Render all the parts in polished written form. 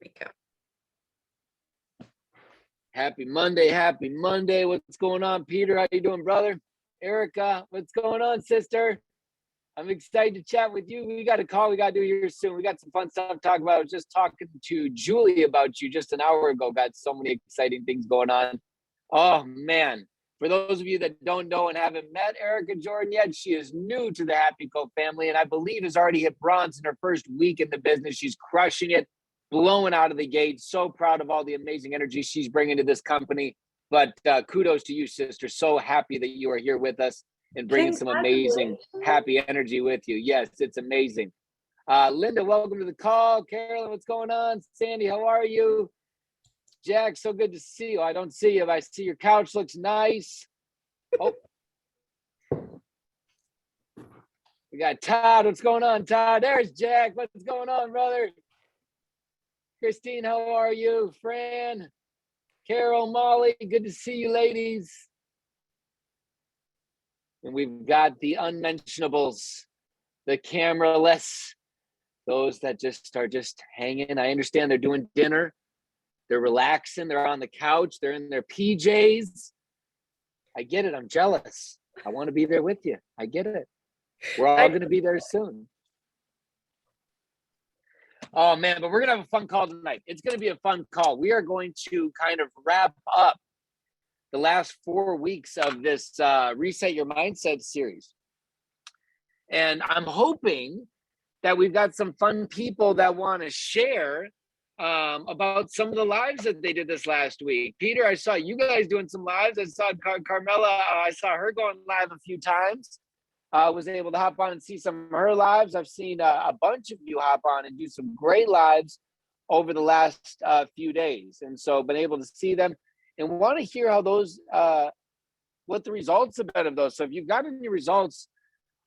we go. Happy Monday. Happy Monday. What's going on, Peter? How you doing, brother? Erica, what's going on, sister? I'm excited to chat with you. We got a call we got to do here soon. We got some fun stuff to talk about. I was just talking to Julie about you just an hour ago. Got so many exciting things going on. Oh, man. For those of you that don't know and haven't met Erica Jordan yet, she is new to the Happy Co family and I believe has already hit bronze in her first week in the business. She's crushing it, blowing out of the gate. So proud of all the amazing energy she's bringing to this company. But kudos to you, sister. So happy that you are here with us and bringing some amazing, happy energy with you. Yes, it's amazing. Linda, welcome to the call. Carolyn, what's going on? Sandy, how are you? Jack, so good to see you. I don't see you, but I see your couch looks nice. Oh. We got Todd. What's going on, Todd? There's Jack. What's going on, brother? Christine, how are you? Fran, Carol, Molly, good to see you, ladies. And we've got the unmentionables, the camera-less, those that just are just hanging. I understand they're doing dinner. They're relaxing. They're on the couch. They're in their PJs. I get it. I'm jealous. I want to be there with you. I get it. We're all going to be there soon. Oh, man, but we're going to have a fun call tonight. It's going to be a fun call. We are going to kind of wrap up the last 4 weeks of this Reset Your Mindset series. And I'm hoping that we've got some fun people that want to share about some of the lives that they did this last week. Peter, I saw you guys doing some lives. I saw Carmela. I saw her going live a few times. Was able to hop on and see some of her lives. I've seen a bunch of you hop on and do some great lives over the last few days. And so been able to see them and want to hear how those, what the results have been of those. So if you've got any results,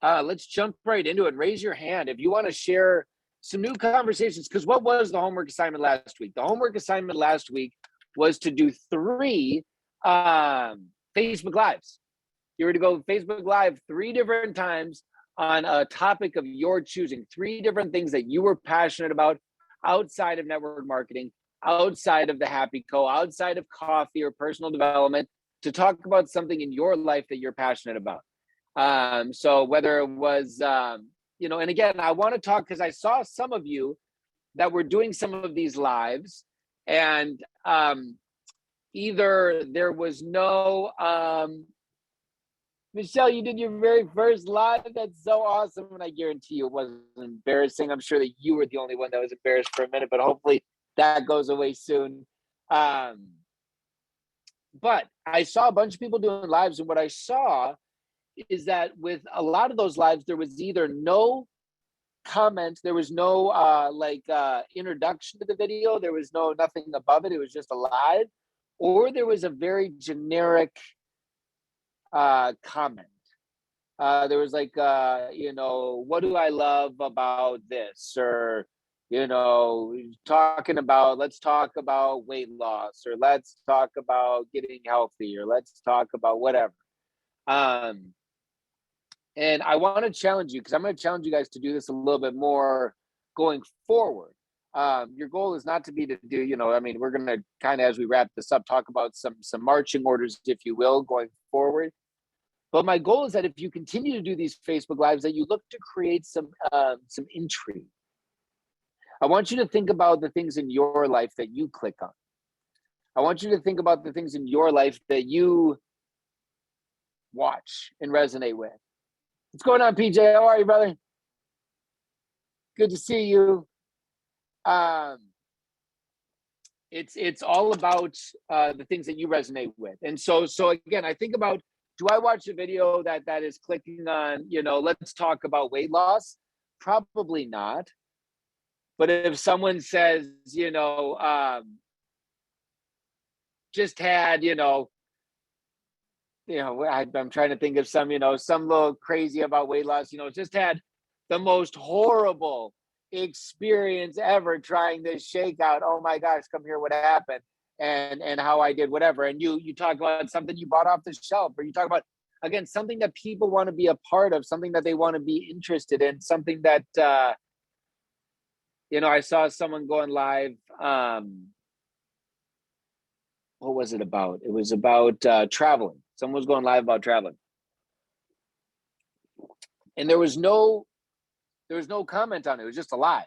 let's jump right into it. Raise your hand if you want to share some new conversations, because what was the homework assignment last week? The homework assignment last week was to do 3 Facebook Lives. You were to go Facebook Live 3 different times on a topic of your choosing, 3 different things that you were passionate about outside of network marketing, outside of the Happy Co, outside of coffee or personal development, to talk about something in your life that you're passionate about. So whether it was, and again, I want to talk because I saw some of you that were doing some of these lives and either there was no, Michelle, you did your very first live. That's so awesome. And I guarantee you it wasn't embarrassing. I'm sure that you were the only one that was embarrassed for a minute, but hopefully that goes away soon. But I saw a bunch of people doing lives. And what I saw is that with a lot of those lives, there was either no comment, there was no introduction to the video, there was nothing above it, it was just a live, or there was a very generic comment. There was like, what do I love about this? Or, let's talk about weight loss, or let's talk about getting healthy, or let's talk about whatever. And I want to challenge you, because I'm going to challenge you guys to do this a little bit more going forward. Your goal is not to be to do, we're going to kind of, as we wrap this up, talk about some marching orders, if you will, going forward. But my goal is that if you continue to do these Facebook Lives, that you look to create some intrigue. I want you to think about the things in your life that you click on. I want you to think about the things in your life that you watch and resonate with. What's going on, PJ? How are you, brother? Good to see you. It's all about the things that you resonate with. And so again, I think about, do I watch a video that is clicking on, let's talk about weight loss? Probably not. But if someone says, just had, I'm trying to think of some little crazy about weight loss, just had the most horrible experience ever trying this shakeout. Oh my gosh, come here, what happened? And how I did whatever. And you talk about something you bought off the shelf, or you talk about, again, something that people want to be a part of, something that they want to be interested in, something that, I saw someone going live what was it about? It was about traveling. Someone was going live about traveling. And there was no comment on it. It was just a live.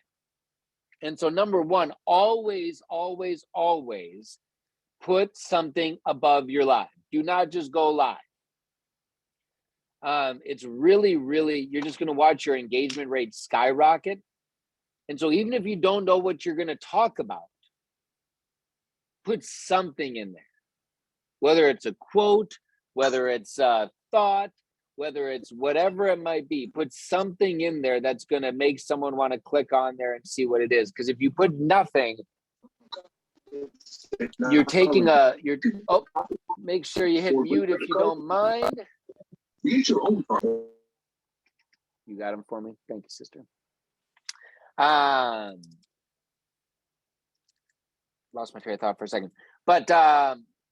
And so number one, always, always, always put something above your live. Do not just go live. It's really, really, you're just going to watch your engagement rate skyrocket. And so even if you don't know what you're going to talk about, put something in there, whether it's a quote, whether it's a thought, whether it's whatever it might be, put something in there that's going to make someone want to click on there and see what it is. Because if you put nothing, you're taking make sure you hit mute if you don't mind. You got him for me? Thank you, sister. Lost my train of thought for a second. But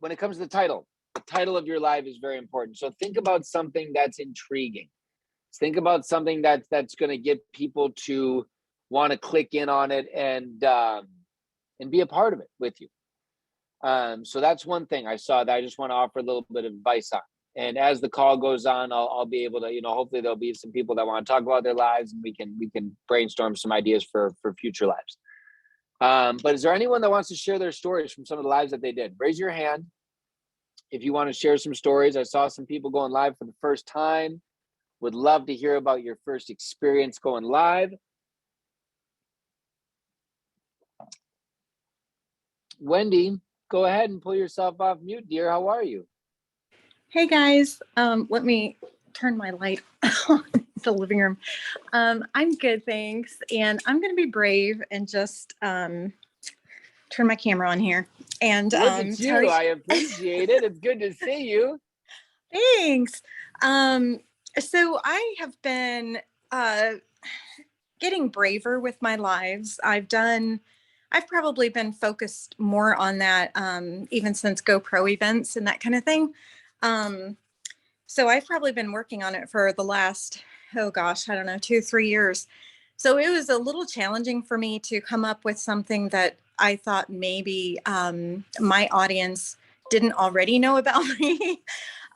when it comes to the title of your live is very important. So think about something that's intriguing. Think about something that's going to get people to want to click in on it and be a part of it with you. So that's one thing I saw that I just want to offer a little bit of advice on. And as the call goes on, I'll be able to, hopefully there'll be some people that want to talk about their lives, and we can brainstorm some ideas for future lives. But is there anyone that wants to share their stories from some of the lives that they did? Raise your hand if you want to share some stories. I saw some people going live for the first time. Would love to hear about your first experience going live. Wendy, go ahead and pull yourself off mute, dear. How are you? Hey guys, let me turn my light on in the living room. I'm good, thanks. And I'm going to be brave and just turn my camera on here. And look at you. I appreciate it. It's good to see you. Thanks. So I have been getting braver with my lives. I've probably been focused more on that even since GoPro events and that kind of thing. So I've probably been working on it for the last, 2-3 years. So it was a little challenging for me to come up with something that I thought maybe my audience didn't already know about me.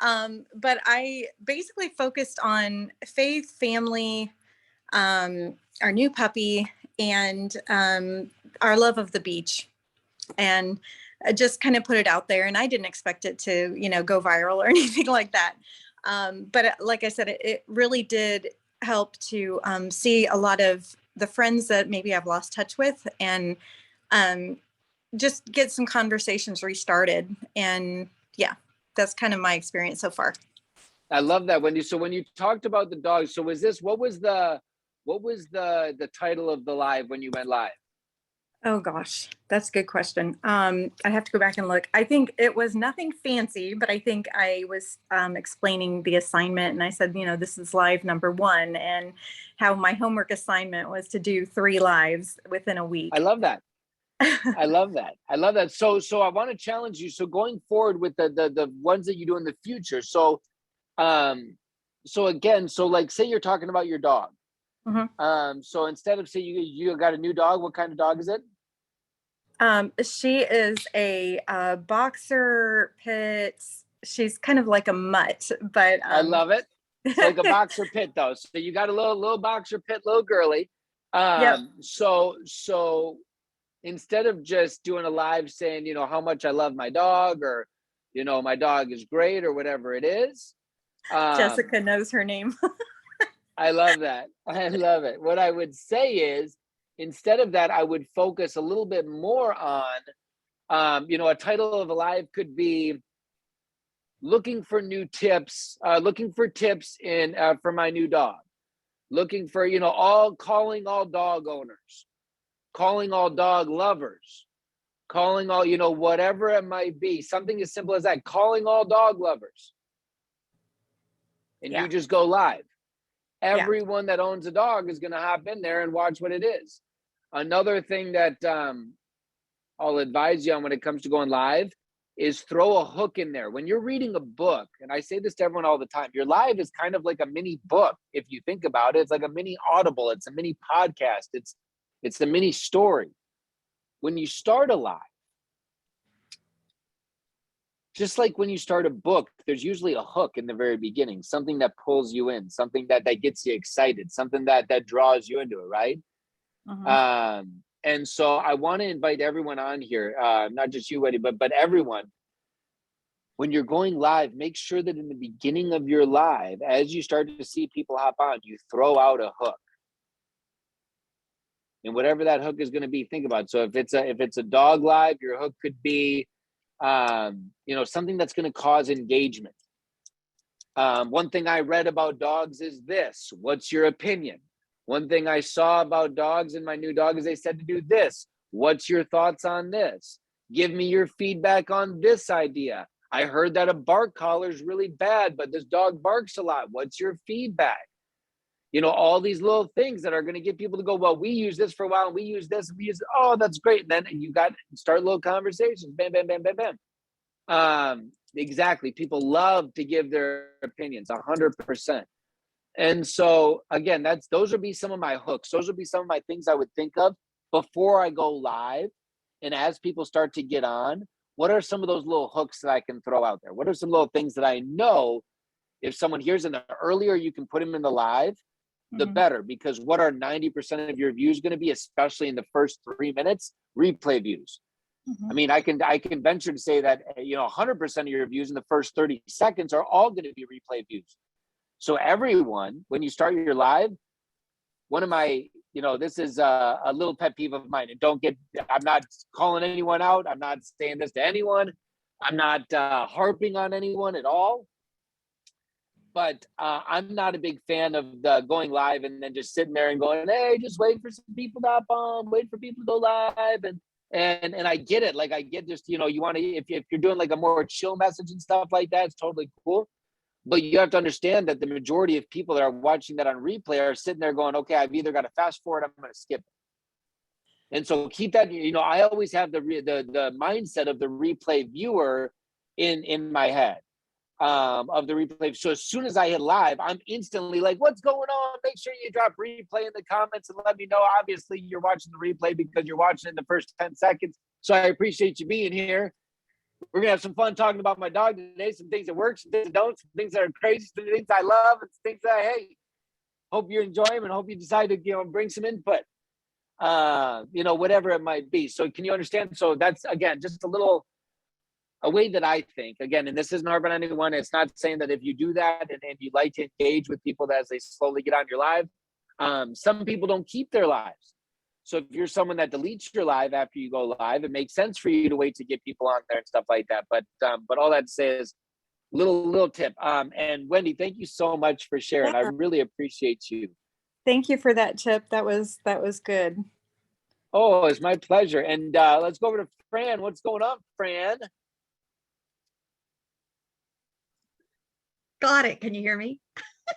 But I basically focused on faith, family, our new puppy, and our love of the beach. And I just kind of put it out there, and I didn't expect it to, go viral or anything like that. But like I said, it really did help to see a lot of the friends that maybe I've lost touch with, and just get some conversations restarted. And yeah, that's kind of my experience so far. I love that, Wendy. So when you talked about the dogs, so what was the title of the live when you went live? Oh gosh, that's a good question. I have to go back and look. I think it was nothing fancy, but I think I was explaining the assignment, and I said, this is live number 1, and how my homework assignment was to do 3 lives within a week. I love that. I love that. I love that. So I want to challenge you. So going forward with the ones that you do in the future. So again, like say you're talking about your dog. Mm-hmm. So instead of say you got a new dog, what kind of dog is it? She is a boxer pit. She's kind of like a mutt, but I love it. It's like a boxer pit though. So you got a little boxer pit, little girly. Yep. So instead of just doing a live saying, how much I love my dog, or, my dog is great, or whatever it is. Jessica knows her name. I love that. I love it. What I would say is, instead of that, I would focus a little bit more on, a title of a live could be looking for new tips, looking for tips for my new dog, looking for, calling all dog owners, calling all dog lovers, calling all, whatever it might be, something as simple as that, calling all dog lovers. And you just go live. Everyone that owns a dog is going to hop in there and watch what it is. Another thing that I'll advise you on when it comes to going live is throw a hook in there. When you're reading a book, and I say this to everyone all the time, your live is kind of like a mini book. If you think about it, it's like a mini Audible. It's a mini podcast. It's a mini story. when you start a live, just like when you start a book, there's usually a hook in the very beginning, something that pulls you in, something that gets you excited, something that draws you into it, right? And so I want to invite everyone on here, not just you, Wendy, but everyone. When you're going live, make sure that in the beginning of your live, as you start to see people hop on, you throw out a hook. And whatever that hook is going to be, think about it. So if it's a dog live, your hook could be something that's going to cause engagement. One thing I read about dogs is this. What's your opinion? One thing I saw about dogs and my new dog is they said to do this. What's your thoughts on this? Give me your feedback on this idea. I heard that a bark collar is really bad, but this dog barks a lot. What's your feedback? All these little things that are going to get people to go, well, we use this for a while, and we use this, and we use, oh, that's great. And then you got start little conversations, bam, bam, bam, bam, bam. Exactly. People love to give their opinions 100%. And so again, those would be some of my hooks. Those would be some of my things I would think of before I go live. And as people start to get on, what are some of those little hooks that I can throw out there? What are some little things that I know if someone hears in the earlier you can put them in the live, the better, because what are 90% of your views going to be, especially in the first 3 minutes? Replay views. I mean, I can venture to say that 100% of your views in the first 30 seconds are all going to be replay views. So everyone, when you start your live, one of my, this is a little pet peeve of mine, and I'm not calling anyone out. I'm not saying this to anyone. I'm not harping on anyone at all. But I'm not a big fan of going live and then just sitting there and going, hey, just wait for some people to hop on, wait for people to go live. And I get it. Like, I get just, you want to, if you're doing like a more chill message and stuff like that, it's totally cool. But you have to understand that the majority of people that are watching that on replay are sitting there going, okay, I've either got to fast forward, I'm going to skip it. And so keep that, I always have the mindset of the replay viewer in my head. Of the replay. So as soon as I hit live, I'm instantly like, what's going on? Make sure you drop replay in the comments and let me know. Obviously, you're watching the replay because you're watching in the first 10 seconds. So I appreciate you being here. We're going to have some fun talking about my dog today, some things that work, some things that don't, some things that are crazy, some things I love, and some things that I hate. Hope you enjoy them and hope you decide to, bring some input, whatever it might be. So can you understand? So that's, again, just a way that I think, again, and this isn't harping on anyone. It's not saying that if you do that and you like to engage with people as they slowly get on your live, some people don't keep their lives. So if you're someone that deletes your live after you go live, it makes sense for you to wait to get people on there and stuff like that. But all that to say is little tip. And Wendy, thank you so much for sharing. I really appreciate you. Thank you for that tip. That was good. Oh, it's my pleasure. And let's go over to Fran. What's going on, Fran? Got it. Can you hear me?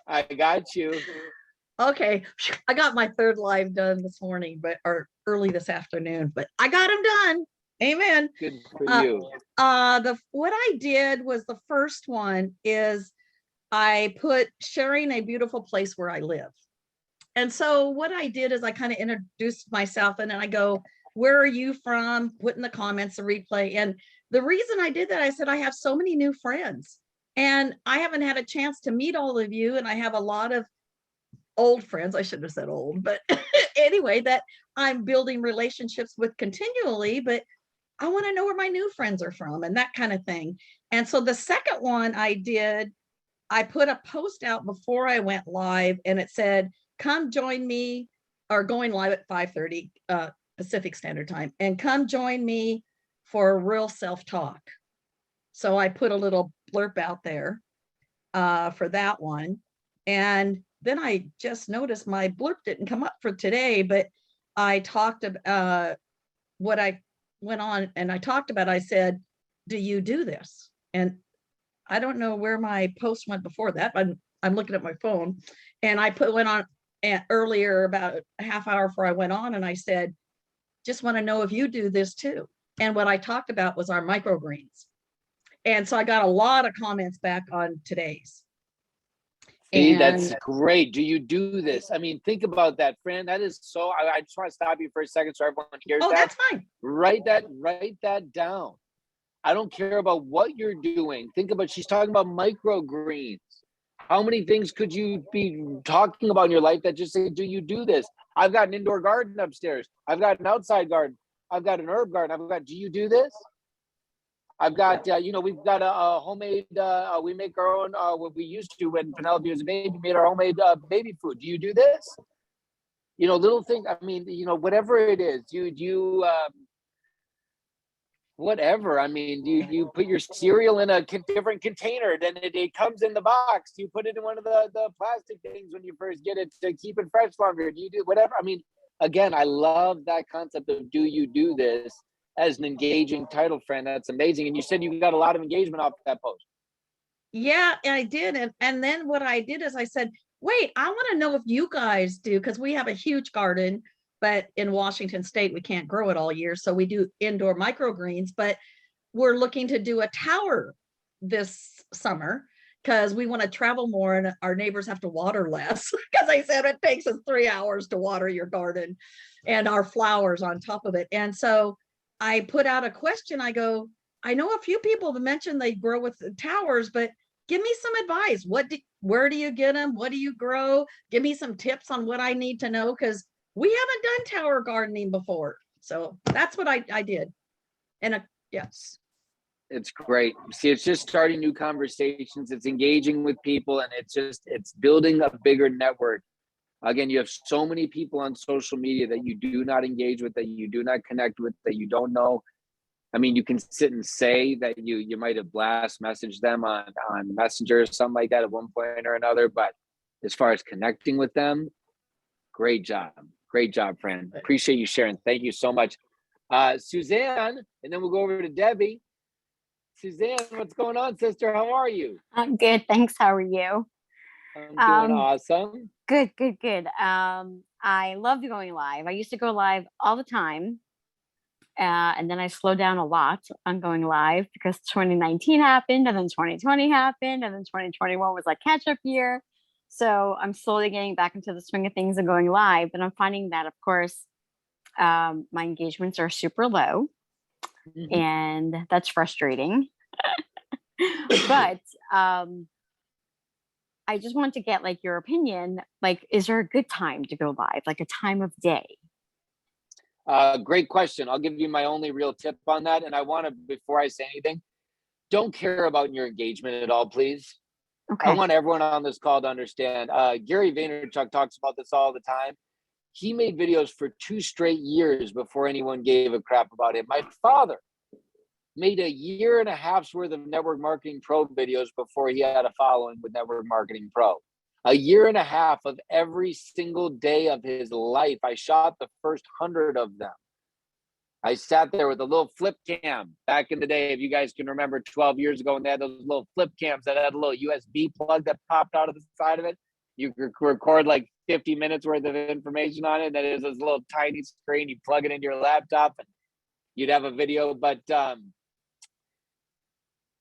I got you. Okay. I got my third live done this morning, or early this afternoon, but I got them done. Amen. Good for you. What I did was, the first one is I put sharing a beautiful place where I live. And so what I did is I kind of introduced myself, and then I go, where are you from? Put in the comments a replay. And the reason I did that, I said, I have so many new friends and I haven't had a chance to meet all of you. And I have a lot of old friends, I shouldn't have said old, but anyway, that I'm building relationships with continually, but I want to know where my new friends are from and that kind of thing. And so the second one I did, I put a post out before I went live, and it said, come join me, or going live at 5:30 Pacific Standard Time, and come join me for real self-talk. So I put a little blurb out there for that one. And then I just noticed my blurb didn't come up for today, but I talked about what I went on and I talked about, I said, do you do this? And I don't know where my post went before that. I'm looking at my phone, and I went on earlier, about a half hour before I went on, and I said, just want to know if you do this too. And what I talked about was our microgreens. And so I got a lot of comments back on today's. See, that's And great. Do you do this? I mean, think about that, Fran. That is so. I just want to stop you for a second so everyone hears oh, that. that's fine. Write that down. I don't care about what you're doing. Think about, she's talking about microgreens. How many things could you be talking about in your life that just say, do you do this? I've got an indoor garden upstairs. I've got an outside garden. I've got an herb garden. Do you do this? I've got, we've got a homemade, we make our own, what we used to when Penelope was a baby, made our homemade baby food. Do you do this? Little things. I mean, whatever it is, whatever. I mean, you put your cereal in a different container, then it comes in the box. You put it in one of the plastic things when you first get it to keep it fresh longer. Do you do whatever? I mean, again, I love that concept of do you do this as an engaging title, Fran. That's amazing. And you said you got a lot of engagement off that post. Yeah, I did. And then what I did is I said, wait, I want to know if you guys do, because we have a huge garden, but in Washington State, we can't grow it all year. So we do indoor microgreens, but we're looking to do a tower this summer because we want to travel more and our neighbors have to water less. Because I said it takes us 3 hours to water your garden and our flowers on top of it. And so I put out a question. I go, I know a few people have mentioned they grow with the towers, but give me some advice. Where do you get them? What do you grow? Give me some tips on what I need to know, because we haven't done tower gardening before. So that's what I did. And yes. It's great. See, it's just starting new conversations. It's engaging with people, and it's building a bigger network. Again, you have so many people on social media that you do not engage with, that you do not connect with, that you don't know. I mean, you can sit and say that you might have blast messaged them on Messenger or something like that at one point or another. But as far as connecting with them, great job. Great job, Fran. Appreciate you sharing. Thank you so much. Suzanne, and then we'll go over to Debbie. Suzanne, what's going on, sister? How are you? I'm good, thanks. How are you? I'm doing awesome. Good. I loved going live. I used to go live all the time. And then I slowed down a lot on going live because 2019 happened, and then 2020 happened, and then 2021 was like catch-up year. So I'm slowly getting back into the swing of things and going live. And I'm finding that, of course, my engagements are super low. Mm-hmm. And that's frustrating. But I just want to get like your opinion. Like, is there a good time to go live? Like a time of day? Great question. I'll give you my only real tip on that. And I want to, before I say anything, don't care about your engagement at all, please. Okay. I want everyone on this call to understand. Gary Vaynerchuk talks about this all the time. He made videos for 2 straight years before anyone gave a crap about it. My father made a 1.5 years worth of Network Marketing Pro videos before he had a following with Network Marketing Pro. 1.5 years of every single day of his life. I shot the first 100 of them. I sat there with a little flip cam back in the day. If you guys can remember 12 years ago, when they had those little flip cams that had a little USB plug that popped out of the side of it. You could record like 50 minutes worth of information on it. And then it was this little tiny screen. You plug it into your laptop and you'd have a video. But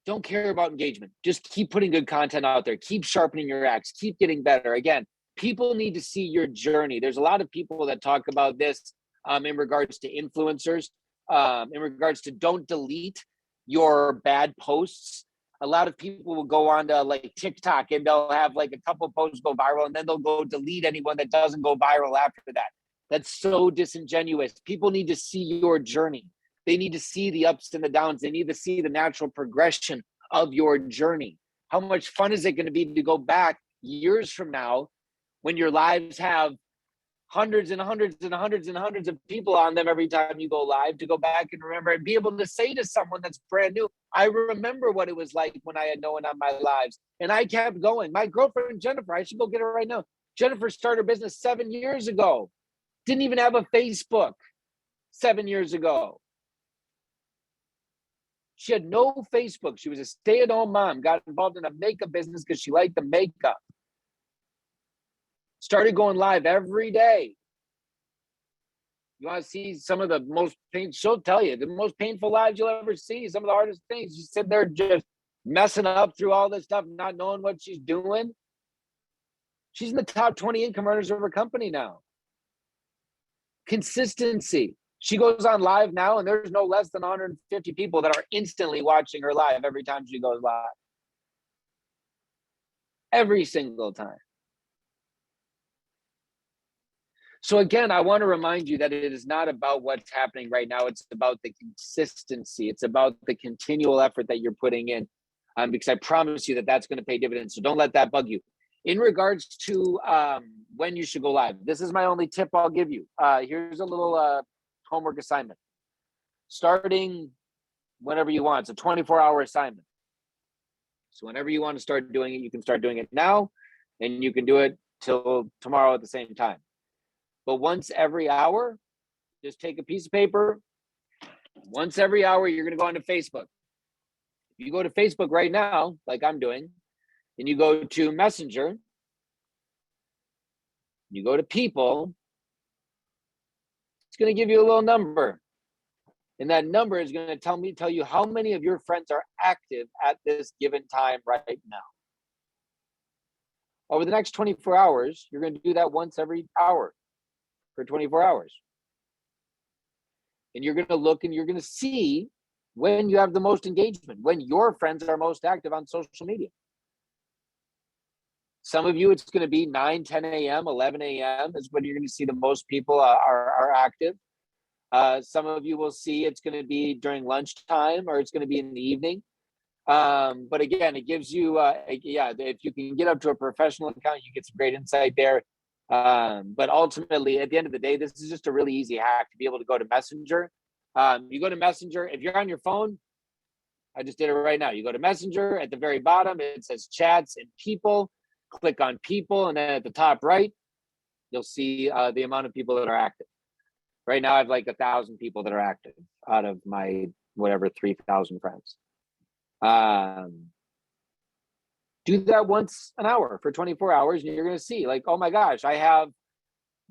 don't care about engagement. Just keep putting good content out there. Keep sharpening your axe. Keep getting better. Again, people need to see your journey. There's a lot of people that talk about this in regards to influencers, in regards to don't delete your bad posts. A lot of people will go on to like TikTok and they'll have like a couple of posts go viral and then they'll go delete anyone that doesn't go viral after that. That's so disingenuous. People need to see your journey. They need to see the ups and the downs. They need to see the natural progression of your journey. How much fun is it going to be to go back years from now when your lives have hundreds and hundreds and hundreds and hundreds of people on them every time you go live, to go back and remember and be able to say to someone that's brand new, I remember what it was like when I had no one on my lives. And I kept going. My girlfriend, Jennifer, I should go get her right now. Jennifer started her business 7 years ago. Didn't even have a Facebook 7 years ago. She had no Facebook. She was a stay-at-home mom, got involved in a makeup business because she liked the makeup. Started going live every day. You want to see some of the most painful, she'll tell you, the most painful lives you'll ever see, some of the hardest things. She's sitting there just messing up through all this stuff, not knowing what she's doing. She's in the top 20 income earners of her company now. Consistency. She goes on live now, and there's no less than 150 people that are instantly watching her live every time she goes live. Every single time. So again, I want to remind you that it is not about what's happening right now. It's about the consistency. It's about the continual effort that you're putting in, because I promise you that that's going to pay dividends. So don't let that bug you. In regards to when you should go live, this is my only tip I'll give you. Here's a little homework assignment. Starting whenever you want. It's a 24-hour assignment. So whenever you want to start doing it, you can start doing it now, and you can do it till tomorrow at the same time. But once every hour, just take a piece of paper. Once every hour, you're going to go onto Facebook. If you go to Facebook right now, like I'm doing, and you go to Messenger, you go to people, it's going to give you a little number. And that number is going to tell you how many of your friends are active at this given time right now. Over the next 24 hours, you're going to do that once every hour for 24 hours. And you're going to look and you're going to see when you have the most engagement, when your friends are most active on social media. Some of you, it's going to be 9, 10 a.m., 11 a.m. is when you're going to see the most people are active. Some of you will see it's going to be during lunchtime, or it's going to be in the evening. But again, it gives you, if you can get up to a professional account, you get some great insight there. But ultimately, at the end of the day, this is just a really easy hack to be able to go to Messenger. You go to Messenger. If you're on your phone, I just did it right now. You go to Messenger. At the very bottom, it says chats and people. Click on people, and then at the top right, you'll see the amount of people that are active. Right now, I have like 1,000 people that are active out of my whatever 3,000 friends. Do that once an hour for 24 hours, and you're going to see like, oh my gosh,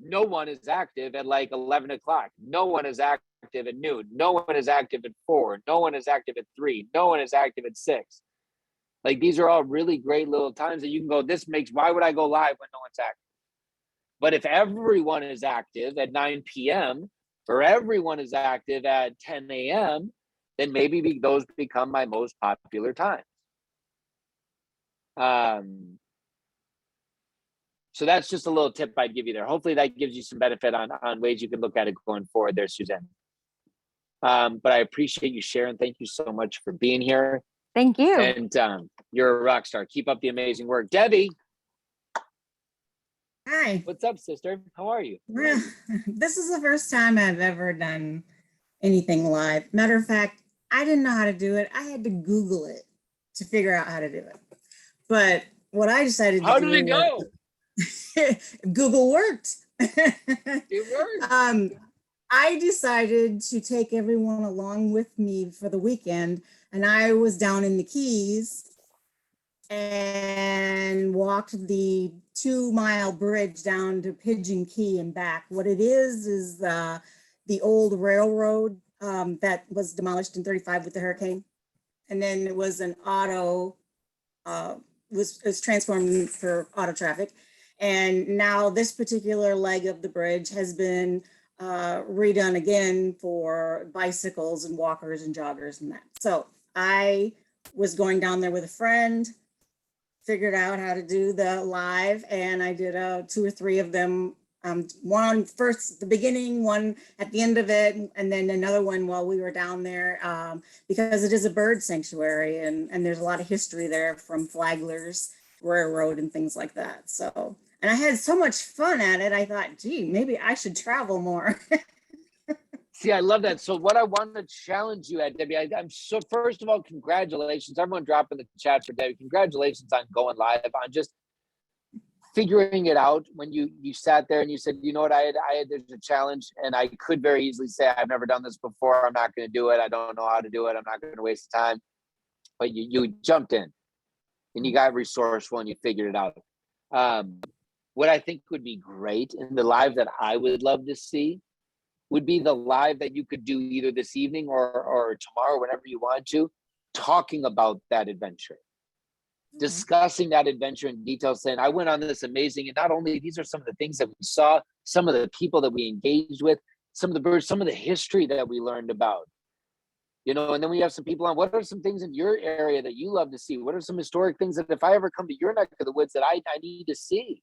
no one is active at like 11 o'clock. No one is active at noon. No one is active at 4. No one is active at 3. No one is active at 6. Like, these are all really great little times that you can go, why would I go live when no one's active? But if everyone is active at 9 p.m. or everyone is active at 10 a.m., then maybe those become my most popular times. So that's just a little tip I'd give you there. Hopefully that gives you some benefit on ways you can look at it going forward there, Suzanne. But I appreciate you sharing. Thank you so much for being here. Thank you. And you're a rock star. Keep up the amazing work. Debbie. Hi. What's up, sister? How are you? Well, this is the first time I've ever done anything live. Matter of fact, I didn't know how to do it. I had to Google it to figure out how to do it. But what I decided to do. How did it go? Google worked. It worked. I decided to take everyone along with me for the weekend, and I was down in the Keys and walked the 2-mile bridge down to Pigeon Key and back. What it is the old railroad that was demolished in 35 with the hurricane. And then it was an auto, was transformed for auto traffic. And now this particular leg of the bridge has been redone again for bicycles and walkers and joggers and that. So I was going down there with a friend, figured out how to do the live, and I did 2 or 3 of them. One first at the beginning, one at the end of it, and then another one while we were down there, because it is a bird sanctuary, and there's a lot of history there from Flagler's Railroad and things like that. So, and I had so much fun at it, I thought, gee, maybe I should travel more. See, I love that. So what I want to challenge you at, Debbie, I'm so, first of all, congratulations. Everyone drop in the chat for Debbie. Congratulations on going live, on just figuring it out. When you sat there and you said, you know what, there's a challenge, and I could very easily say, I've never done this before. I'm not going to do it. I don't know how to do it. I'm not going to waste the time. But you jumped in and you got resourceful and you figured it out. What I think would be great in the live that I would love to see would be the live that you could do either this evening or tomorrow, whenever you want to, talking about that adventure. discussing that adventure in detail, saying, I went on this amazing, and not only these are some of the things that we saw, some of the people that we engaged with, some of the birds, some of the history that we learned about, you know. And then we have some people on, what are some things in your area that you love to see? What are some historic things that if I ever come to your neck of the woods that I need to see?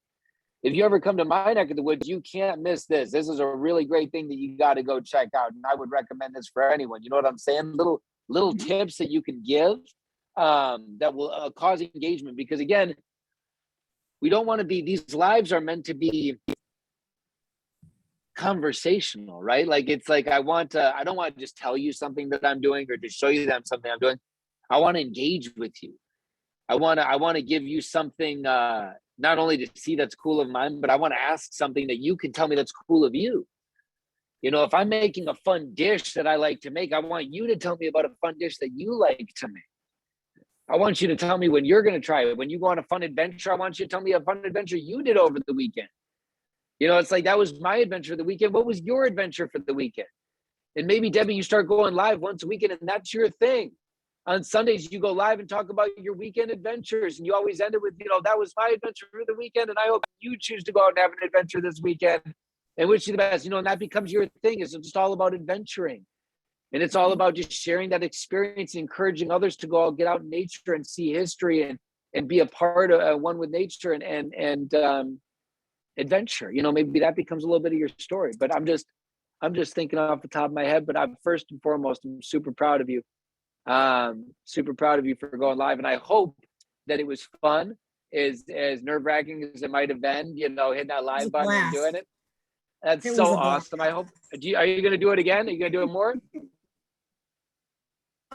If you ever come to my neck of the woods, you can't miss this. This is a really great thing that you got to go check out. And I would recommend this for anyone. You know what I'm saying? Little tips that you can give that will cause engagement. Because again, we don't want to be, these lives are meant to be conversational, right? Like, it's like, I don't want to just tell you something that I'm doing or just show you that something I'm doing. I want to engage with you. I want to give you something, not only to see that's cool of mine, but I want to ask something that you can tell me that's cool of you. You know, if I'm making a fun dish that I like to make, I want you to tell me about a fun dish that you like to make. I want you to tell me when you're going to try it. When you go on a fun adventure, I want you to tell me a fun adventure you did over the weekend. You know, it's like, that was my adventure of the weekend. What was your adventure for the weekend? And maybe, Debbie, you start going live once a weekend, and that's your thing. On Sundays, you go live and talk about your weekend adventures, and you always end it with, you know, that was my adventure for the weekend, and I hope you choose to go out and have an adventure this weekend and wish you the best. You know, and that becomes your thing. It's just all about adventuring. And it's all about just sharing that experience, encouraging others to go out, get out in nature and see history and be a part of one with nature and adventure. You know, maybe that becomes a little bit of your story. But I'm just thinking off the top of my head. But I'm first and foremost, I'm super proud of you. Super proud of you for going live. And I hope that it was fun, as nerve-wracking as it might have been, you know, hitting that live button and doing it. That's so awesome. I hope, are you going to do it again? Are you going to do it more?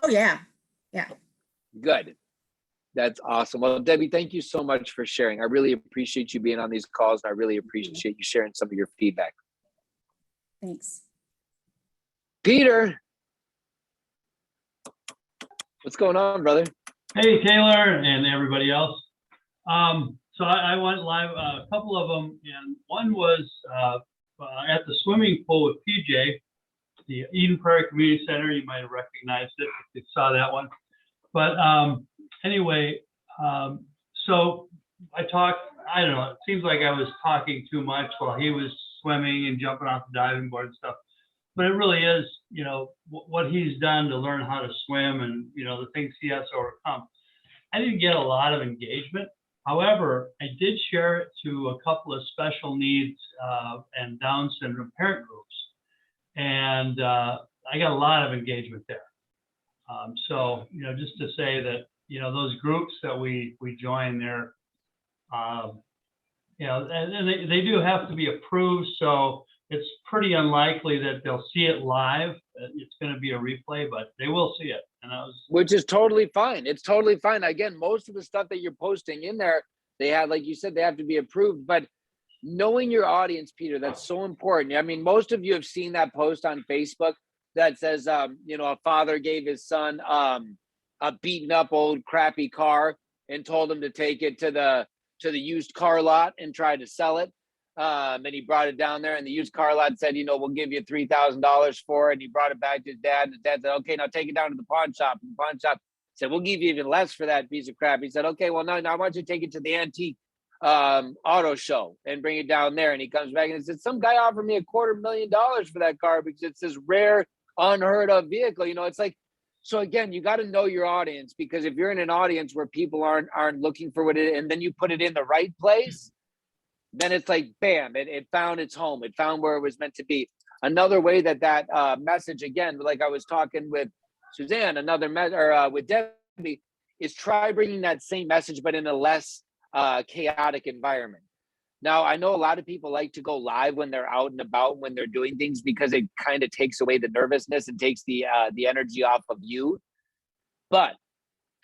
Oh yeah. Yeah. Good. That's awesome. Well, Debbie, thank you so much for sharing. I really appreciate you being on these calls. And I really appreciate you sharing some of your feedback. Thanks. Peter, what's going on, brother? Hey, Taylor and everybody else. So I went live, a couple of them, and one was at the swimming pool with PJ, the Eden Prairie Community Center. You might have recognized it if you saw that one. But anyway, so I talked, I don't know, it seems like I was talking too much while he was swimming and jumping off the diving board and stuff. But it really is, you know, what he's done to learn how to swim and, you know, the things he has to overcome. I didn't get a lot of engagement. However, I did share it to a couple of special needs and Down syndrome parent groups. And I got a lot of engagement there. So, you know, just to say that, you know, those groups that we join there, you know, and they do have to be approved. So it's pretty unlikely that they'll see it live. It's going to be a replay, but they will see it. And that was, which is totally fine. It's totally fine. Again, most of the stuff that you're posting in there, they have, like you said, they have to be approved. But knowing your audience, Peter, that's so important. I mean, most of you have seen that post on Facebook that says, you know, a father gave his son a beaten up old crappy car and told him to take it to the used car lot and try to sell it. And he brought it down there, and the used car lot said, you know, we'll give you $3,000 for it. And he brought it back to his dad, and his dad said, okay, now take it down to the pawn shop. And the pawn shop said, we'll give you even less for that piece of crap. He said, okay, well, no, I want you to take it to the antique auto show and bring it down there. And he comes back and he said, some guy offered me $250,000 for that car because it's this rare, unheard of vehicle. You know, it's like, so again, you got to know your audience, because if you're in an audience where people aren't looking for what it is, and then you put it in the right place, then it's like, bam, it found its home. It found where it was meant to be. Another way that message, again, like I was talking with Suzanne, with Debbie, is try bringing that same message, but in a less chaotic environment. Now, I know a lot of people like to go live when they're out and about, when they're doing things, because it kind of takes away the nervousness and takes the energy off of you. But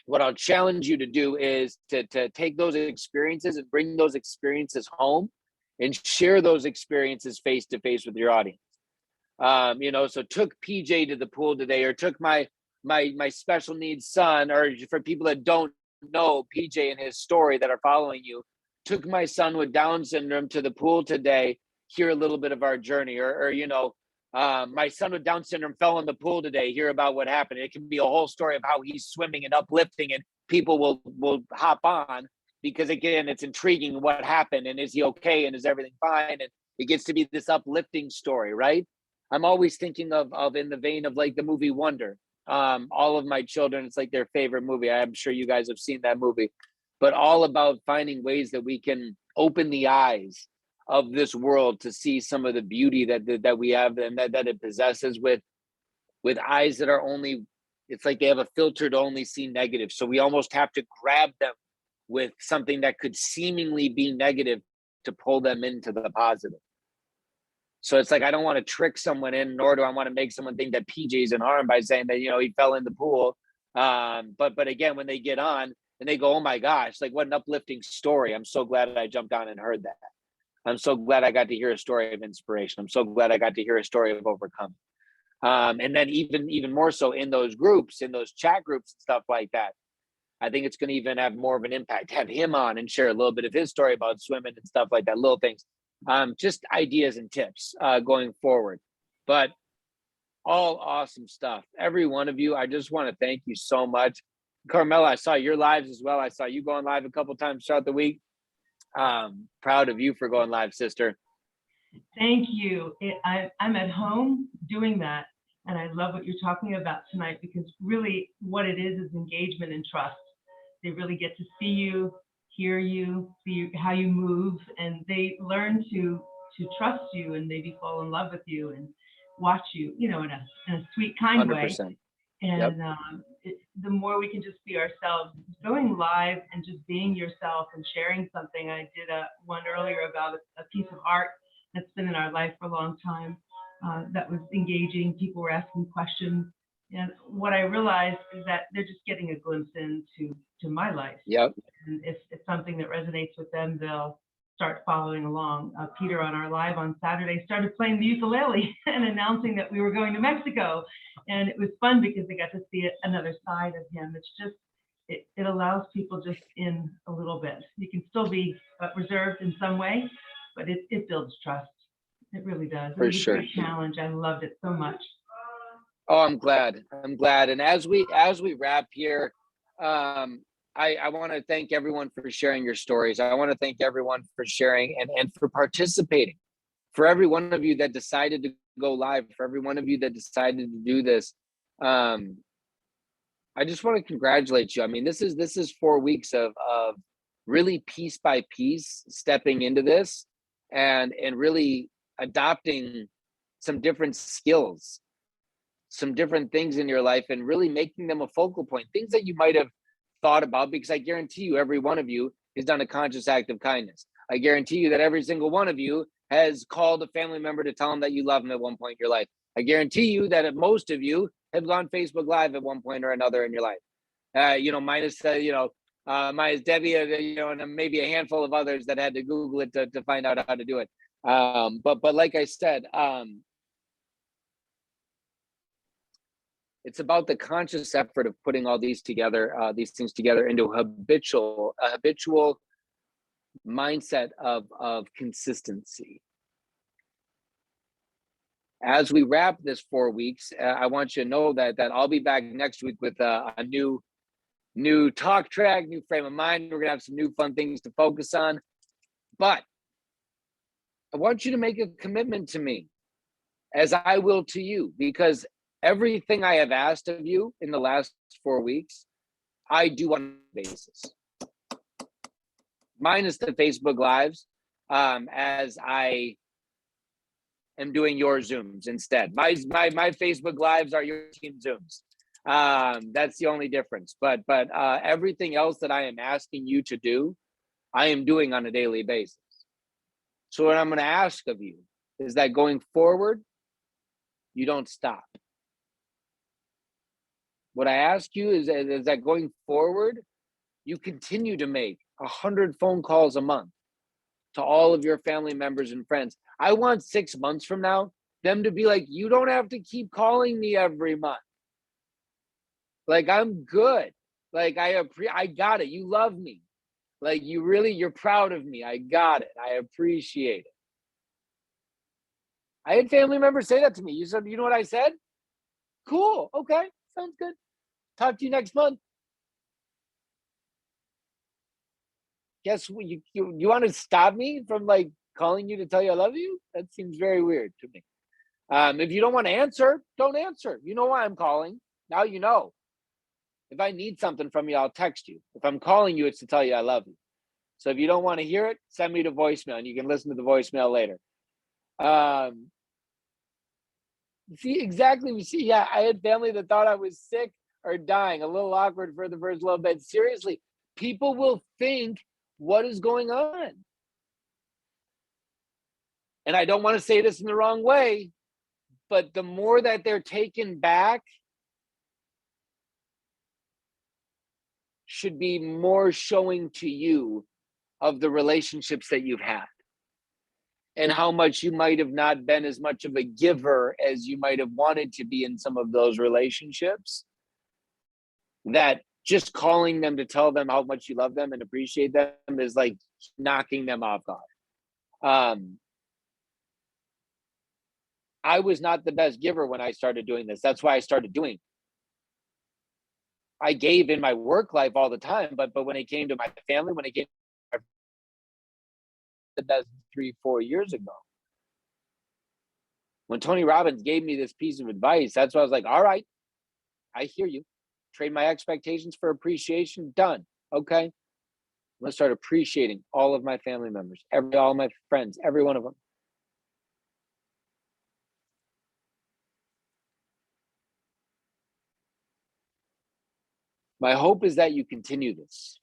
what I'll challenge you to do is to take those experiences and bring those experiences home and share those experiences face to face with your audience. You know, so took PJ to the pool today, or took my special needs son, or for people that don't know PJ and his story that are following you, took my son with Down syndrome to the pool today, hear a little bit of our journey, or you know, my son with Down syndrome fell in the pool today, hear about what happened. It can be a whole story of how he's swimming and uplifting and people will hop on because, again, it's intriguing what happened and is he okay and is everything fine, and it gets to be this uplifting story, right? I'm always thinking of in the vein of like the movie Wonder. All of my children, it's like their favorite movie. I'm sure you guys have seen that movie, but all about finding ways that we can open the eyes of this world to see some of the beauty that we have and that it possesses, with eyes that are only, it's like they have a filter to only see negative. So we almost have to grab them with something that could seemingly be negative to pull them into the positive. So it's like, I don't want to trick someone in, nor do I want to make someone think that PJ's in harm by saying that, he fell in the pool. But again, when they get on and they go, oh my gosh, like what an uplifting story. I'm so glad I jumped on and heard that. I'm so glad I got to hear a story of inspiration. I'm so glad I got to hear a story of overcoming. And then even more so in those groups, in those chat groups and stuff like that, I think it's going to even have more of an impact. Have him on and share a little bit of his story about swimming and stuff like that, little things. Just ideas and tips going forward. But all awesome stuff. Every one of you, I just want to thank you so much. Carmela, I saw your lives as well. I saw you going live a couple times throughout the week. Proud of you for going live, sister. Thank you. I'm at home doing that. And I love what you're talking about tonight, because really what it is engagement and trust. They really get to see you, hear you, see how you move, and they learn to trust you and maybe fall in love with you and watch you, in a sweet, kind 100%. way. And the more we can just be ourselves, going live and just being yourself and sharing something. I did one earlier about a piece of art that's been in our life for a long time that was engaging. People were asking questions. And what I realized is that they're just getting a glimpse into my life. Yep. And if it's something that resonates with them, they'll start following along. Peter on our live on Saturday started playing the ukulele and announcing that we were going to Mexico. And it was fun because they got to see another side of him. It's just, it allows people just in a little bit. You can still be reserved in some way, but it builds trust. It really does. For it was sure. a great challenge. I loved it so much. Oh, I'm glad. And as we wrap here, I want to thank everyone for sharing your stories. I want to thank everyone for sharing and for participating. For every one of you that decided to go live, for every one of you that decided to do this, I just want to congratulate you. I mean, this is 4 weeks of really piece by piece stepping into this and really adopting some different skills, some different things in your life, and really making them a focal point, things that you might have thought about, because I guarantee you every one of you has done a conscious act of kindness. I guarantee you that every single one of you has called a family member to tell them that you love them at one point in your life. I guarantee you that most of you have gone Facebook Live at one point or another in your life. Minus Debbie, and maybe a handful of others that had to Google it to find out how to do it. But like I said, it's about the conscious effort of putting all these things together into a habitual mindset of consistency. As we wrap this 4 weeks, I want you to know that I'll be back next week with a new talk track, new frame of mind. We're gonna have some new fun things to focus on, but I want you to make a commitment to me, as I will to you, because everything I have asked of you in the last 4 weeks, I do on a basis. Minus the Facebook Lives, as I am doing your Zooms instead. My Facebook Lives are your team Zooms. That's the only difference. But everything else that I am asking you to do, I am doing on a daily basis. So what I'm going to ask of you is that going forward, you don't stop. What I ask you is that going forward, you continue to make 100 phone calls a month to all of your family members and friends. I want 6 months from now, them to be like, you don't have to keep calling me every month. Like, I'm good. Like, I got it. You love me. Like, you're proud of me. I got it. I appreciate it. I had family members say that to me. You said, you know what I said? Cool. Okay. Sounds good. Talk to you next month. guess what? You want to stop me from like calling you to tell you I love you? That seems very weird to me. If you don't want to answer, don't answer. You know why I'm calling. Now you know. If I need something from you, I'll text you. If I'm calling you, it's to tell you I love you. So if you don't want to hear it, send me the voicemail and you can listen to the voicemail later. See, exactly. We see, yeah, I had family that thought I was sick or dying. A little awkward for the first little bit. Seriously, people will think, what is going on? And I don't want to say this in the wrong way, but the more that they're taken back should be more showing to you of the relationships that you've had and how much you might have not been as much of a giver as you might have wanted to be in some of those relationships, that just calling them to tell them how much you love them and appreciate them is like knocking them off guard. I was not the best giver when I started doing this. That's why I started doing it. I gave in my work life all the time, but when it came to my family, when it came to the best 3-4 years ago, when Tony Robbins gave me this piece of advice, that's why I was like, all right, I hear you. Trade my expectations for appreciation. Done. Okay. I'm gonna start appreciating all of my family members, all my friends, every one of them. My hope is that you continue this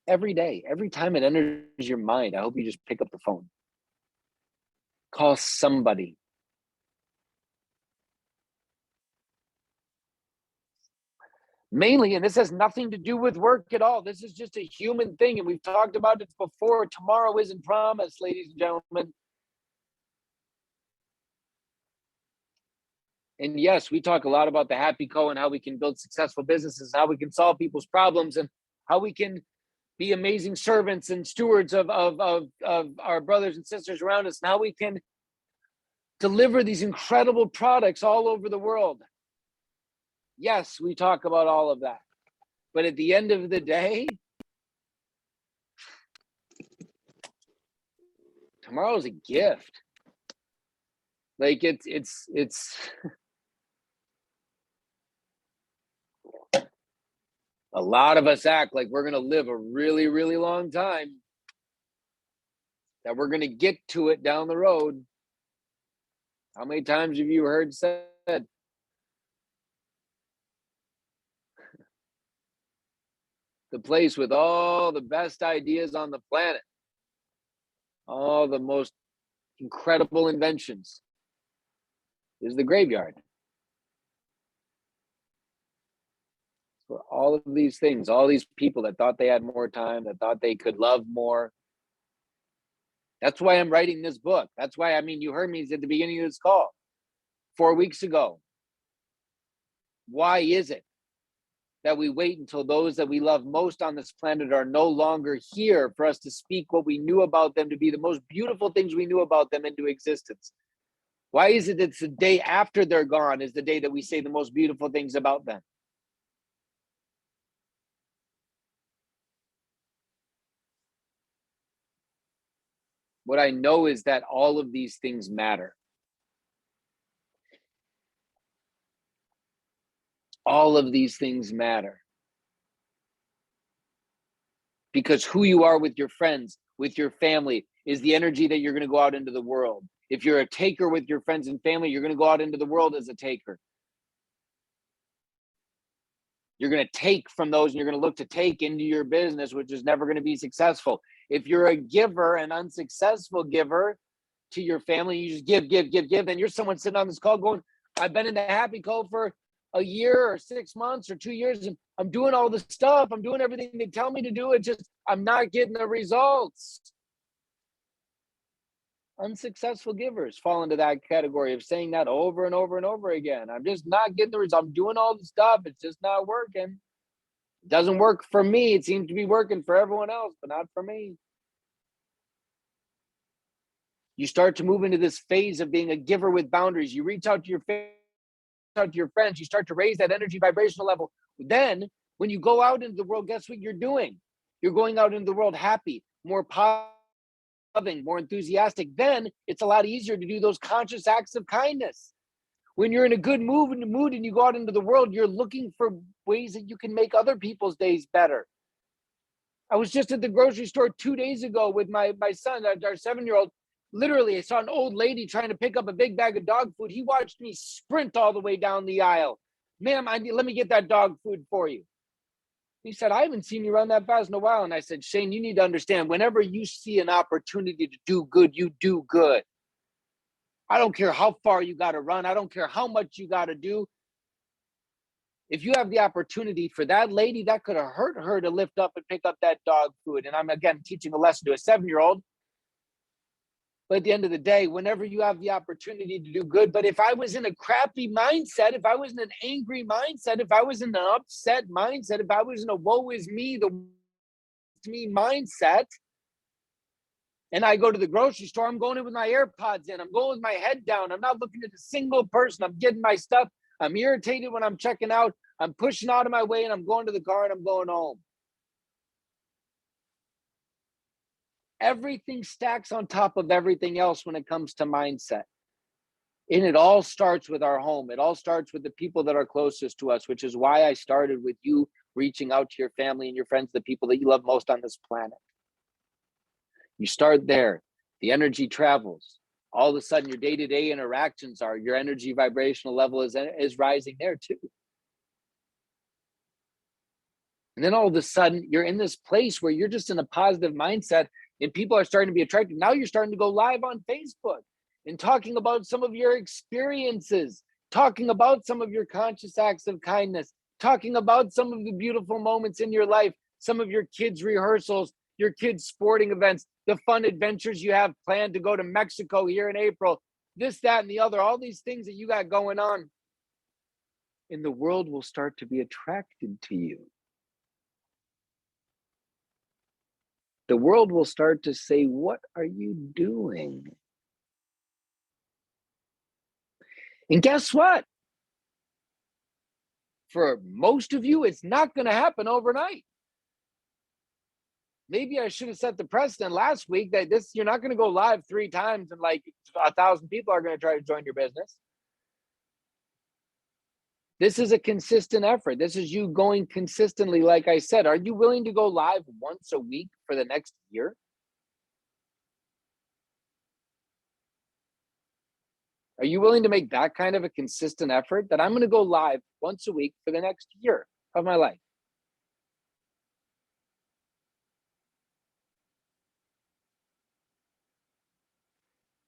every day. Every time it enters your mind, I hope you just pick up the phone. Call somebody. Mainly, and this has nothing to do with work at all. This is just a human thing. And we've talked about it before. Tomorrow isn't promised, ladies and gentlemen. And yes, we talk a lot about the happy co and how we can build successful businesses, how we can solve people's problems, and how we can be amazing servants and stewards of our brothers and sisters around us, and how we can deliver these incredible products all over the world. Yes, we talk about all of that. But at the end of the day, tomorrow's a gift. Like it's a lot of us act like we're going to live a really, really long time, that we're going to get to it down the road. How many times have you heard said, the place with all the best ideas on the planet, all the most incredible inventions, is the graveyard? For all of these things, all these people that thought they had more time, that thought they could love more. That's why I'm writing this book. That's why, I mean, you heard me at the beginning of this call 4 weeks ago. Why is it that we wait until those that we love most on this planet are no longer here for us to speak what we knew about them, to be the most beautiful things we knew about them into existence? Why is it that it's the day after they're gone is the day that we say the most beautiful things about them? What I know is that all of these things matter. All of these things matter. Because who you are with your friends, with your family, is the energy that you're going to go out into the world. If you're a taker with your friends and family, you're going to go out into the world as a taker. You're going to take from those and you're going to look to take into your business, which is never going to be successful. If you're a giver, an unsuccessful giver to your family, you just give, then you're someone sitting on this call going, I've been in the happy call for a year or 6 months or 2 years, and I'm doing all this stuff. I'm doing everything they tell me to do. It just, I'm not getting the results. Unsuccessful givers fall into that category of saying that over and over and over again. I'm just not getting the results. I'm doing all the stuff. It's just not working. It doesn't work for me. It seems to be working for everyone else, but not for me. You start to move into this phase of being a giver with boundaries. You reach out to your family, out to your friends. You start to raise that energy vibrational level. Then when you go out into the world, guess what you're doing? You're going out into the world happy, more loving, more enthusiastic. Then it's a lot easier to do those conscious acts of kindness. When you're in a good mood and you go out into the world, you're looking for ways that you can make other people's days better. I was just at the grocery store 2 days ago with my son, our 7-year-old. Literally, I saw an old lady trying to pick up a big bag of dog food. He watched me sprint all the way down the aisle. Ma'am, let me get that dog food for you. He said, I haven't seen you run that fast in a while. And I said, Shane, you need to understand, whenever you see an opportunity to do good, you do good. I don't care how far you got to run. I don't care how much you got to do. If you have the opportunity for that lady, that could have hurt her to lift up and pick up that dog food. And I'm, again, teaching a lesson to a 7-year-old. But at the end of the day, whenever you have the opportunity to do good, but if I was in a crappy mindset, if I was in an angry mindset, if I was in an upset mindset, if I was in a woe is me, the me mindset, and I go to the grocery store, I'm going in with my AirPods in, I'm going with my head down, I'm not looking at a single person, I'm getting my stuff, I'm irritated when I'm checking out, I'm pushing out of my way, and I'm going to the car and I'm going home. Everything stacks on top of everything else when it comes to mindset. And it all starts with our home. It all starts with the people that are closest to us, which is why I started with you reaching out to your family and your friends, the people that you love most on this planet. You start there, the energy travels. All of a sudden, your day-to-day interactions are, your energy vibrational level is rising there too. And then all of a sudden, you're in this place where you're just in a positive mindset and people are starting to be attracted. Now you're starting to go live on Facebook and talking about some of your experiences, talking about some of your conscious acts of kindness, talking about some of the beautiful moments in your life, some of your kids' rehearsals, your kids' sporting events, the fun adventures you have planned to go to Mexico here in April, this, that, and the other, all these things that you got going on. And the world will start to be attracted to you. The world will start to say, what are you doing? And guess what? For most of you, it's not going to happen overnight. Maybe I should have set the precedent last week that you're not going to go live 3 times and like 1,000 people are going to try to join your business. This is a consistent effort. This is you going consistently. Like I said, are you willing to go live once a week for the next year? Are you willing to make that kind of a consistent effort that I'm going to go live once a week for the next year of my life?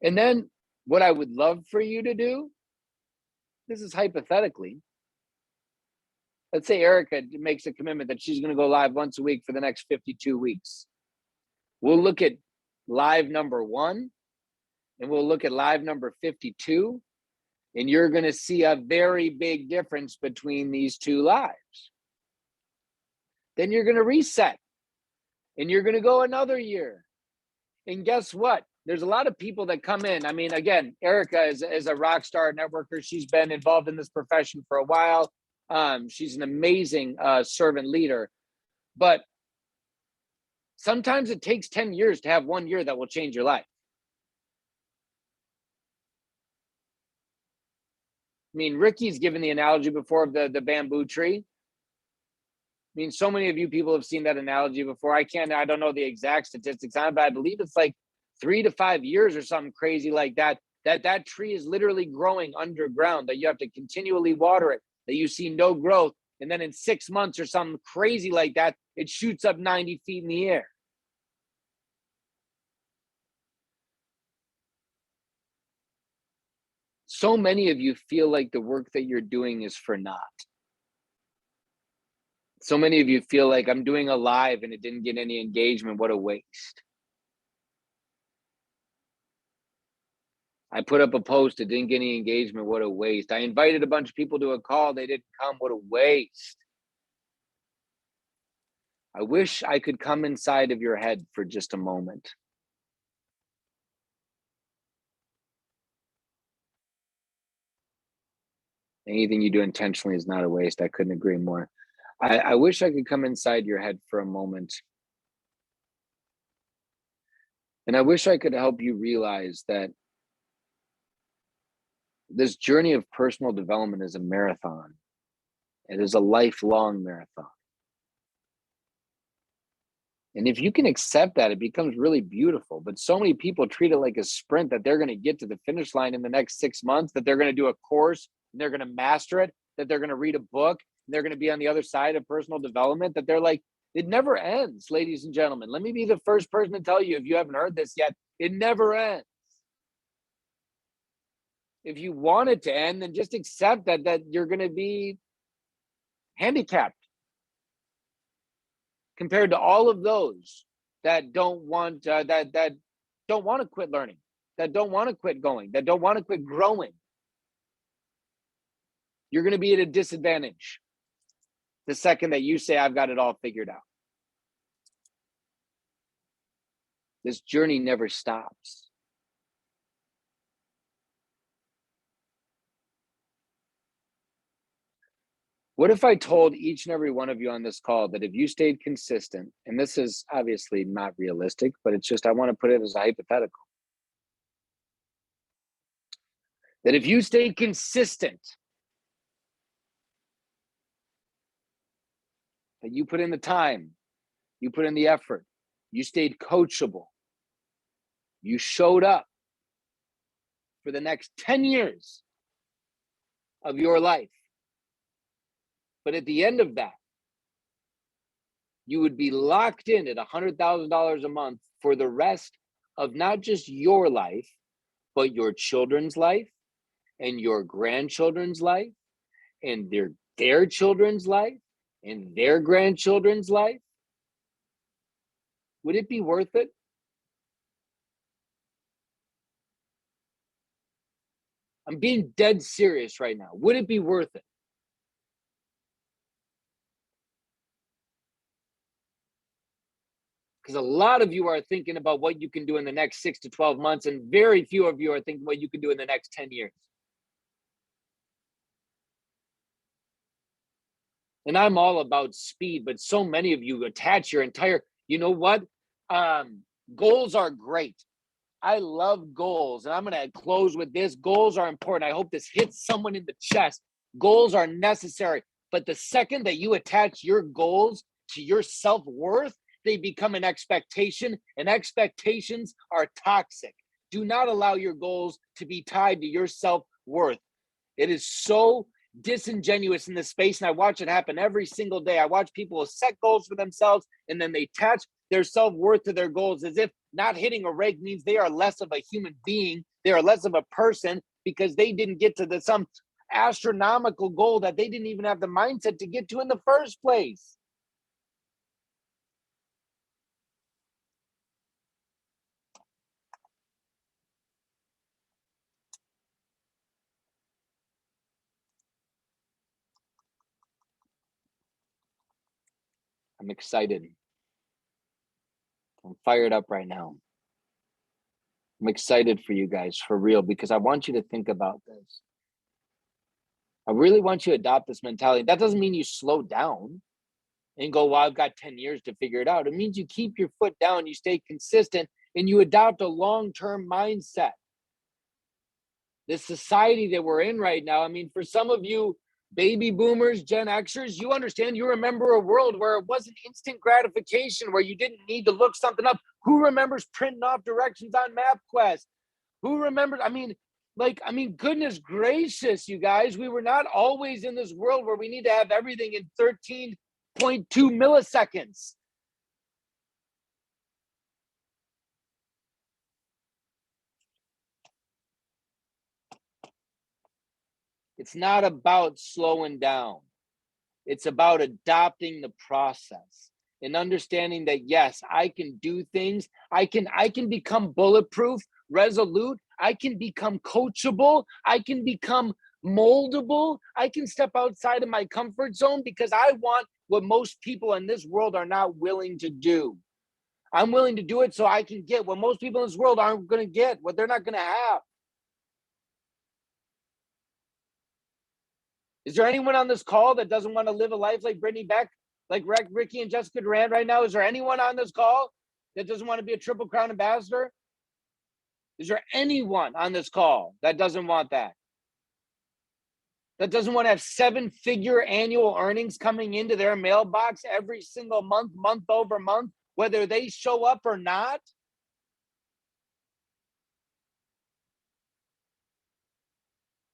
And then what I would love for you to do, this is hypothetically, let's say Erica makes a commitment that she's going to go live once a week for the next 52 weeks. We'll look at live number 1 and we'll look at live number 52. And you're going to see a very big difference between these 2 lives. Then you're going to reset and you're going to go another year. And guess what? There's a lot of people that come in. I mean, again, Erica is a rock star networker. She's been involved in this profession for a while. She's an amazing servant leader. But sometimes it takes 10 years to have 1 year that will change your life. I mean, Ricky's given the analogy before of the bamboo tree. I mean, so many of you people have seen that analogy before. I don't know the exact statistics on it, but I believe it's like 3 to 5 years or something crazy like that, that tree is literally growing underground, that you have to continually water it, that you see no growth. And then in 6 months or something crazy like that, it shoots up 90 feet in the air. So many of you feel like the work that you're doing is for naught. So many of you feel like, I'm doing a live and it didn't get any engagement. What a waste. I put up a post, it didn't get any engagement. What a waste. I invited a bunch of people to a call, they didn't come. What a waste. I wish I could come inside of your head for just a moment. Anything you do intentionally is not a waste. I couldn't agree more. I wish I could come inside your head for a moment And I wish I could help you realize that this journey of personal development is a marathon. It is a lifelong marathon. And if you can accept that, it becomes really beautiful. But so many people treat it like a sprint, that they're going to get to the finish line in the next 6 months, that they're going to do a course and they're going to master it, that they're going to read a book and they're going to be on the other side of personal development, that they're like, it never ends, ladies and gentlemen. Let me be the first person to tell you, if you haven't heard this yet, it never ends. If you want it to end, then just accept that you're going to be handicapped compared to all of those that don't want that don't want to quit learning, that don't want to quit going, that don't want to quit growing. You're going to be at a disadvantage the second that you say, I've got it all figured out. This journey never stops. What if I told each and every one of you on this call that if you stayed consistent, and this is obviously not realistic, but it's just, I want to put it as a hypothetical, that if you stayed consistent, that you put in the time, you put in the effort, you stayed coachable, you showed up for the next 10 years of your life. But at the end of that, you would be locked in at $100,000 a month for the rest of not just your life, but your children's life and your grandchildren's life and their children's life and their grandchildren's life. Would it be worth it? I'm being dead serious right now. Would it be worth it? Because a lot of you are thinking about what you can do in the next 6 to 12 months, and very few of you are thinking what you can do in the next 10 years. And I'm all about speed, but so many of you attach your entire, you know what? Goals are great. I love goals. And I'm going to close with this. Goals are important. I hope this hits someone in the chest. Goals are necessary. But the second that you attach your goals to your self-worth, they become an expectation, and expectations are toxic. Do not allow your goals to be tied to your self-worth. It is so disingenuous in this space, and I watch it happen every single day. I watch people set goals for themselves, and then they attach their self-worth to their goals, as if not hitting a rake means they are less of a human being, they are less of a person, because they didn't get to some astronomical goal that they didn't even have the mindset to get to in the first place. I'm excited. I'm fired up right now. I'm excited for you guys, for real, because I want you to think about this. I really want you to adopt this mentality. That doesn't mean you slow down and go, well, I've got 10 years to figure it out. It means you keep your foot down, you stay consistent, and you adopt a long-term mindset. This society that we're in right now, I mean, for some of you baby boomers, Gen Xers, you understand, you remember a world where it wasn't instant gratification, where you didn't need to look something up. Who remembers printing off directions on MapQuest? Who remembers? Goodness gracious, you guys, we were not always in this world where we need to have everything in 13.2 milliseconds. It's not about slowing down. It's about adopting the process and understanding that, yes, I can do things. I can become bulletproof, resolute. I can become coachable. I can become moldable. I can step outside of my comfort zone, because I want what most people in this world are not willing to do. I'm willing to do it so I can get what most people in this world aren't going to get, what they're not going to have. Is there anyone on this call that doesn't want to live a life like Brittany Beck, like Ricky and Jessica Durant right now? Is there anyone on this call that doesn't want to be a Triple Crown ambassador? Is there anyone on this call that doesn't want that? That doesn't want to have 7-figure annual earnings coming into their mailbox every single month, month over month, whether they show up or not?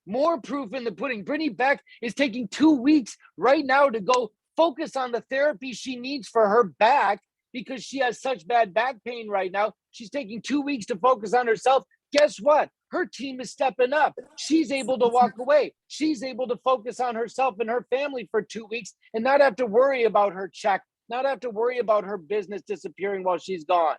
More proof in the pudding. Brittany Beck is taking 2 weeks right now to go focus on the therapy she needs for her back because she has such bad back pain right now. She's taking 2 weeks to focus on herself. Guess what? Her team is stepping up. She's able to walk away. She's able to focus on herself and her family for 2 weeks and not have to worry about her check, not have to worry about her business disappearing while she's gone.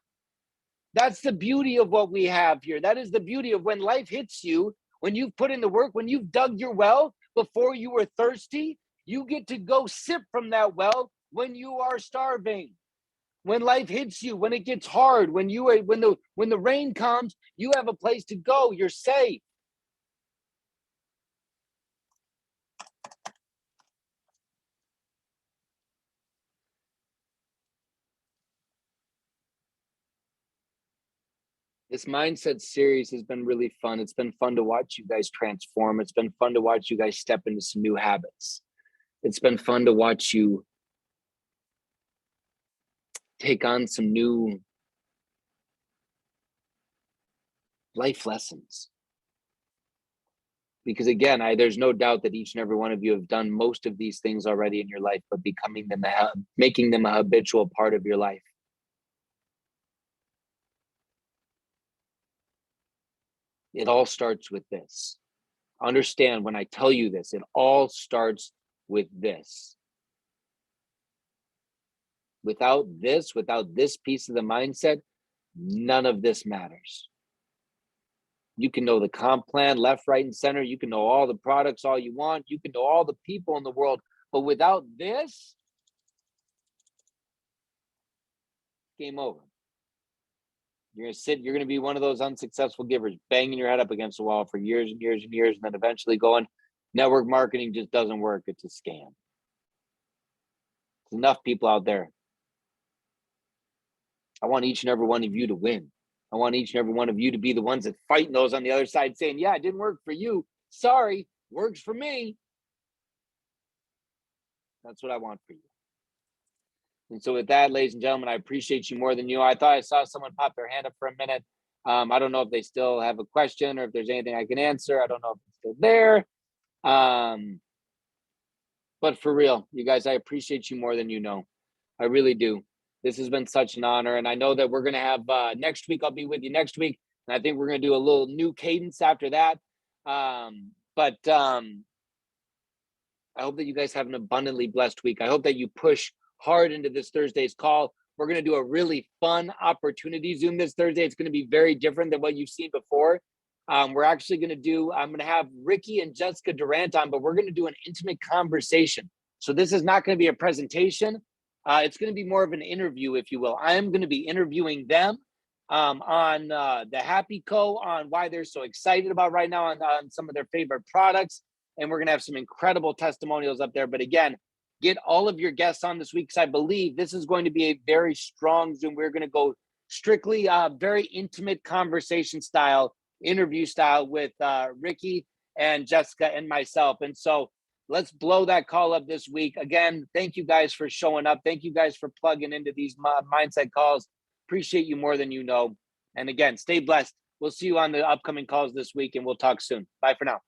That's the beauty of what we have here. That is the beauty of when life hits you, when you've put in the work, when you've dug your well before you were thirsty, you get to go sip from that well when you are starving. When life hits you, when it gets hard, when the rain comes, you have a place to go. You're safe. This mindset series has been really fun. It's been fun to watch you guys transform. It's been fun to watch you guys step into some new habits. It's been fun to watch you take on some new life lessons. Because again, there's no doubt that each and every one of you have done most of these things already in your life, but making them a habitual part of your life. It all starts with this. Understand when I tell you this, it all starts with this. Without this piece of the mindset, none of this matters. You can know the comp plan left, right, and center. You can know all the products all you want. You can know all the people in the world. But without this, game over. You're going to be one of those unsuccessful givers, banging your head up against the wall for years and years and years, and then eventually going, network marketing just doesn't work. It's a scam. There's enough people out there. I want each and every one of you to win. I want each and every one of you to be the ones that fighting those on the other side saying, yeah, it didn't work for you. Sorry, works for me. That's what I want for you. And so with that, ladies and gentlemen, I appreciate you more than you. I thought I saw someone pop their hand up for a minute. I don't know if they still have a question or if there's anything I can answer. I don't know if it's still there. But for real, you guys, I appreciate you more than you know. I really do. This has been such an honor. And I know that we're going to have next week. I'll be with you next week. And I think we're going to do a little new cadence after that. But I hope that you guys have an abundantly blessed week. I hope that you push hard into this Thursday's call. We're going to do a really fun opportunity Zoom this Thursday. It's going to be very different than what you've seen before. We're actually going to I'm going to have Ricky and Jessica Durant on, but we're going to do an intimate conversation. So this is not going to be a presentation. It's going to be more of an interview, if you will. I am going to be interviewing them on the Happy Co, on why they're so excited about right now on some of their favorite products. And we're going to have some incredible testimonials up there. But again, get all of your guests on this week because I believe this is going to be a very strong Zoom. We're going to go strictly very intimate conversation style, interview style with Ricky and Jessica and myself. And so let's blow that call up this week. Again, thank you guys for showing up. Thank you guys for plugging into these mindset calls. Appreciate you more than you know. And again, stay blessed. We'll see you on the upcoming calls this week and we'll talk soon. Bye for now.